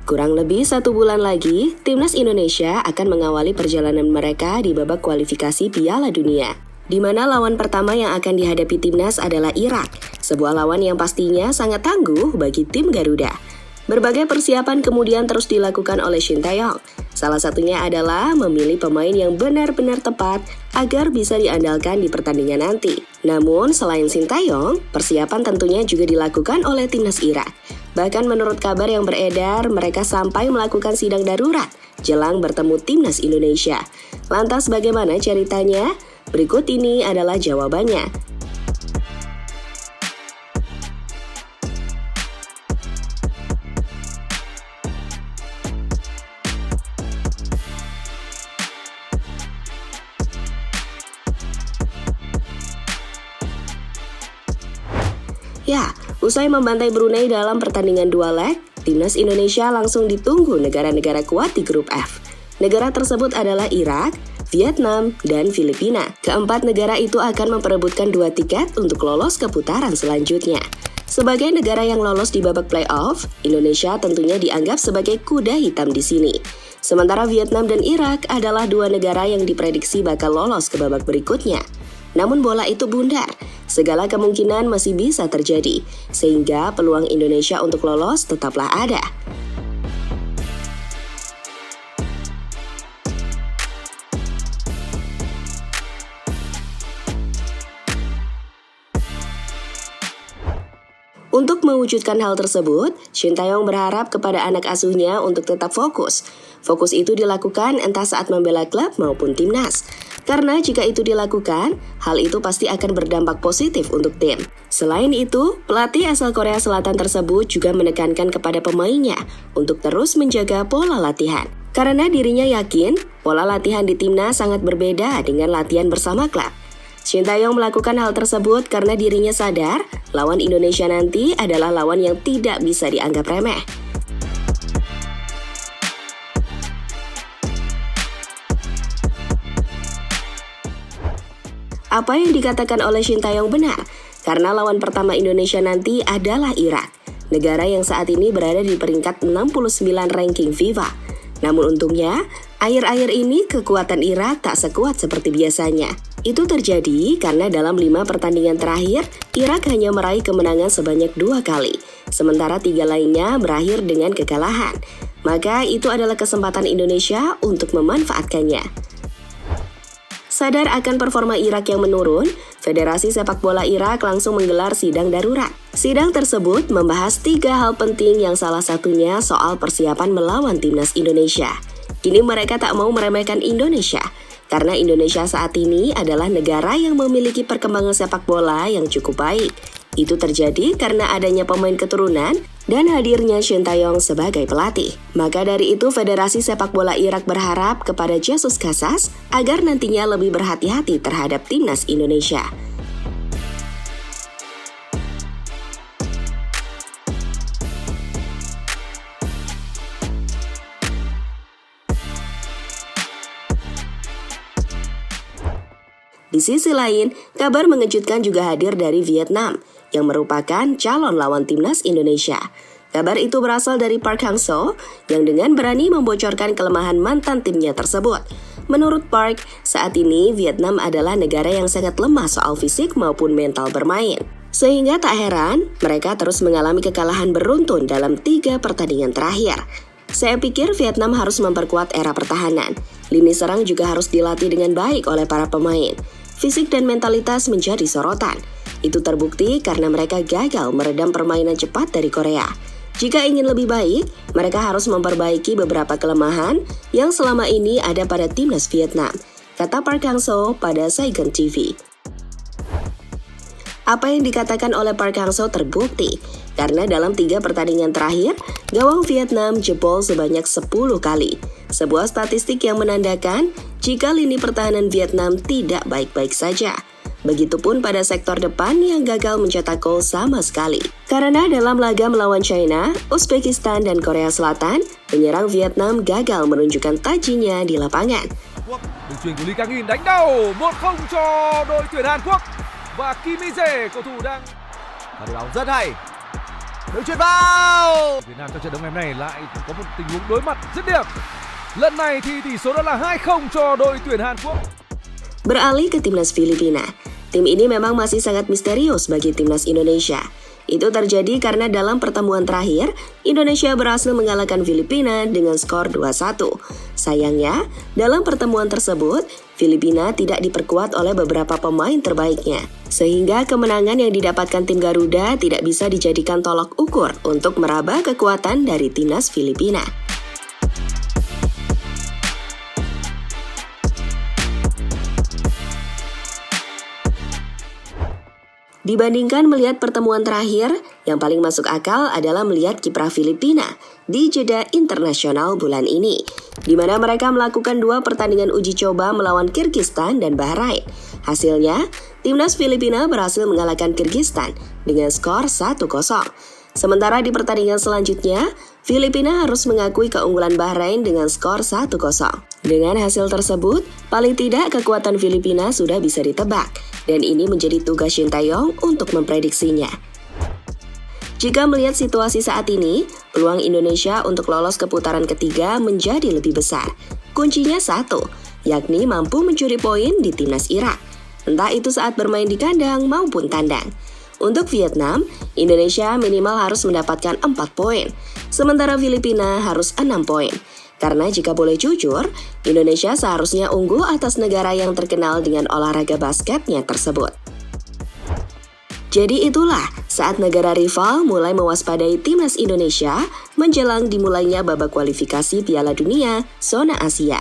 Kurang lebih 1 bulan lagi, Timnas Indonesia akan mengawali perjalanan mereka di babak kualifikasi Piala Dunia, di mana lawan pertama yang akan dihadapi Timnas adalah Irak, sebuah lawan yang pastinya sangat tangguh bagi tim Garuda. Berbagai persiapan kemudian terus dilakukan oleh Shin Tae-yong. Salah satunya adalah memilih pemain yang benar-benar tepat agar bisa diandalkan di pertandingan nanti. Namun, selain Shin Tae-yong, persiapan tentunya juga dilakukan oleh Timnas Irak. Bahkan menurut kabar yang beredar, mereka sampai melakukan sidang darurat jelang bertemu Timnas Indonesia. Lantas bagaimana ceritanya? Berikut ini adalah jawabannya. Ya, usai membantai Brunei dalam pertandingan 2 leg, Timnas Indonesia langsung ditunggu negara-negara kuat di grup F. Negara tersebut adalah Irak, Vietnam, dan Filipina. Keempat negara itu akan memperebutkan 2 tiket untuk lolos ke putaran selanjutnya. Sebagai negara yang lolos di babak playoff, Indonesia tentunya dianggap sebagai kuda hitam di sini. Sementara Vietnam dan Irak adalah 2 negara yang diprediksi bakal lolos ke babak berikutnya. Namun bola itu bundar, segala kemungkinan masih bisa terjadi, sehingga peluang Indonesia untuk lolos tetaplah ada. Untuk mewujudkan hal tersebut, Shin Tae-yong berharap kepada anak asuhnya untuk tetap fokus. Fokus itu dilakukan entah saat membela klub maupun timnas. Karena jika itu dilakukan, hal itu pasti akan berdampak positif untuk tim. Selain itu, pelatih asal Korea Selatan tersebut juga menekankan kepada pemainnya untuk terus menjaga pola latihan. Karena dirinya yakin, pola latihan di timnas sangat berbeda dengan latihan bersama klub. Shin Tae-yong melakukan hal tersebut karena dirinya sadar lawan Indonesia nanti adalah lawan yang tidak bisa dianggap remeh. Apa yang dikatakan oleh Shin Tae-yong benar, karena lawan pertama Indonesia nanti adalah Irak, negara yang saat ini berada di peringkat 69 ranking FIFA. Namun untungnya, akhir-akhir ini kekuatan Irak tak sekuat seperti biasanya. Itu terjadi karena dalam 5 pertandingan terakhir, Irak hanya meraih kemenangan sebanyak 2 kali, sementara 3 lainnya berakhir dengan kekalahan. Maka itu adalah kesempatan Indonesia untuk memanfaatkannya. Sadar akan performa Irak yang menurun, Federasi Sepak Bola Irak langsung menggelar sidang darurat. Sidang tersebut membahas 3 hal penting yang salah satunya soal persiapan melawan Timnas Indonesia. Kini mereka tak mau meremehkan Indonesia, karena Indonesia saat ini adalah negara yang memiliki perkembangan sepak bola yang cukup baik. Itu terjadi karena adanya pemain keturunan dan hadirnya Shin Tae-yong sebagai pelatih. Maka dari itu Federasi Sepak Bola Irak berharap kepada Jesus Casas agar nantinya lebih berhati-hati terhadap Timnas Indonesia. Di sisi lain, kabar mengejutkan juga hadir dari Vietnam, yang merupakan calon lawan Timnas Indonesia. Kabar itu berasal dari Park Hang-seo, yang dengan berani membocorkan kelemahan mantan timnya tersebut. Menurut Park, saat ini Vietnam adalah negara yang sangat lemah soal fisik maupun mental bermain. Sehingga tak heran, mereka terus mengalami kekalahan beruntun dalam 3 pertandingan terakhir. Saya pikir Vietnam harus memperkuat era pertahanan. Lini serang juga harus dilatih dengan baik oleh para pemain. Fisik dan mentalitas menjadi sorotan. Itu terbukti karena mereka gagal meredam permainan cepat dari Korea. Jika ingin lebih baik, mereka harus memperbaiki beberapa kelemahan yang selama ini ada pada timnas Vietnam, kata Park Hang-seo pada Saigon TV. Apa yang dikatakan oleh Park Hang-seo terbukti, karena dalam 3 pertandingan terakhir, gawang Vietnam jebol sebanyak 10 kali. Sebuah statistik yang menandakan jika lini pertahanan Vietnam tidak baik-baik saja. Begitupun pada sektor depan yang gagal mencetak gol sama sekali. Karena dalam laga melawan China, Uzbekistan, dan Korea Selatan, penyerang Vietnam gagal menunjukkan tajinya di lapangan. Đường chuyền của Lee Kang-in đánh đầu 1-0 cho đội tuyển Hàn Quốc. Và Kim Mi-jae, cầu thủ đang... Và đội bóng rất hay. Được chuyền vào. Việt Nam trong trận đấu ngày hôm nay lại có một tình huống đối mặt dứt điểm. Lần này thì tỷ số đó là 2-0 cho đội tuyển Hàn Quốc. Beralih ke timnas Filipina, tim ini memang masih sangat misterius bagi timnas Indonesia. Itu terjadi karena dalam pertemuan terakhir, Indonesia berhasil mengalahkan Filipina dengan skor 2-1. Sayangnya, dalam pertemuan tersebut, Filipina tidak diperkuat oleh beberapa pemain terbaiknya. Sehingga kemenangan yang didapatkan tim Garuda tidak bisa dijadikan tolok ukur untuk meraba kekuatan dari timnas Filipina. Dibandingkan melihat pertemuan terakhir, yang paling masuk akal adalah melihat kiprah Filipina di jeda internasional bulan ini, di mana mereka melakukan 2 pertandingan uji coba melawan Kyrgyzstan dan Bahrain. Hasilnya, timnas Filipina berhasil mengalahkan Kyrgyzstan dengan skor 1-0. Sementara di pertandingan selanjutnya, Filipina harus mengakui keunggulan Bahrain dengan skor 1-0. Dengan hasil tersebut, paling tidak kekuatan Filipina sudah bisa ditebak, dan ini menjadi tugas Shin Tae-yong untuk memprediksinya. Jika melihat situasi saat ini, peluang Indonesia untuk lolos ke putaran ketiga menjadi lebih besar. Kuncinya satu, yakni mampu mencuri poin di timnas Irak, entah itu saat bermain di kandang maupun tandang. Untuk Vietnam, Indonesia minimal harus mendapatkan 4 poin, sementara Filipina harus 6 poin. Karena jika boleh jujur, Indonesia seharusnya unggul atas negara yang terkenal dengan olahraga basketnya tersebut. Jadi itulah saat negara rival mulai mewaspadai timnas Indonesia menjelang dimulainya babak kualifikasi Piala Dunia Zona Asia.